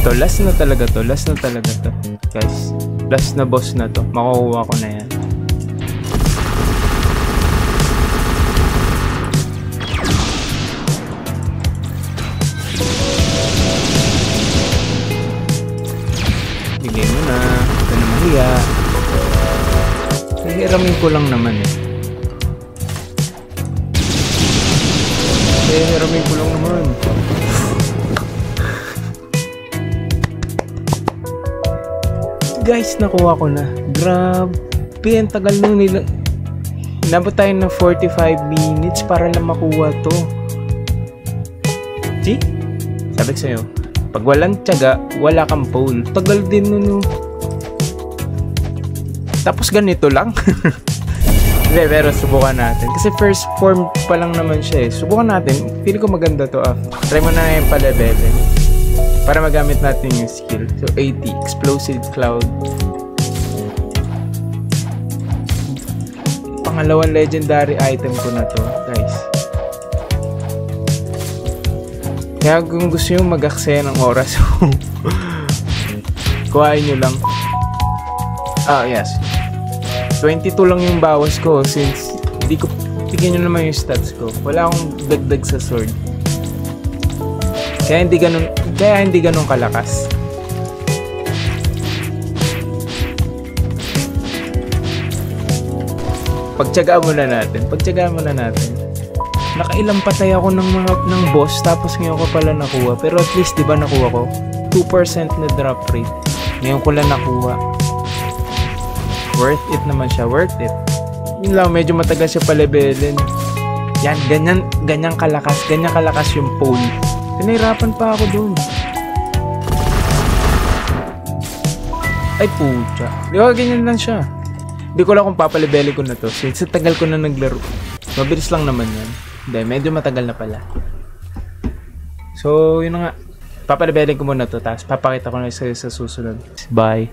to. Last na talaga to. Guys, last na boss na to. Makukuha ko na yan. Bigay mo na. Ito na mahiya. Hiramin ko lang naman eh. Hiramin ko lang naman. Guys, nakuha ko na. Grabe, ang tagal nung nila. Inabot tayo ng 45 minutes para lang makuha to. See? Sabi ko sa'yo, pag walang tiyaga, wala kang pole. Tagal din nun. Tapos ganito lang. Hindi, pero subukan natin. Kasi first form pa lang naman siya eh. Subukan natin. Feel ko maganda to ah. Try mo na yung pa-levelin. Para magamit natin yung skill. So 80, Explosive Cloud. Pangalawang legendary item ko na to, guys. Kaya kung gusto nyo mag-aksaya ng oras, kuhain nyo lang. Ah, yes. 22 lang yung bawas ko since hindi ko, tignan nyo naman yung stats ko. Wala akong dagdag sa sword. Kaya hindi ganun kalakas. Pagtiyagaan muna natin. Nakailang patay ako ng boss tapos ngayon ko pala nakuha. Pero at least 'di ba nakuha ko 2% na drop rate. Ngayon ko lang nakuha. Worth it naman siya, worth it. Yun lang, medyo matagal siya pa-levelin. Yan, ganyan kalakas yung pole. Pinahirapan pa ako dun. Ay pucha. Di ba ganyan lang siya? Hindi ko lang kung papalibeli ko na to. Sa tagal ko na naglaro. Mabilis lang naman yan. Hindi, medyo matagal na pala. So, yun na nga. Papalibeli ko muna to. Tapos papakita ko na sa susunod. Bye.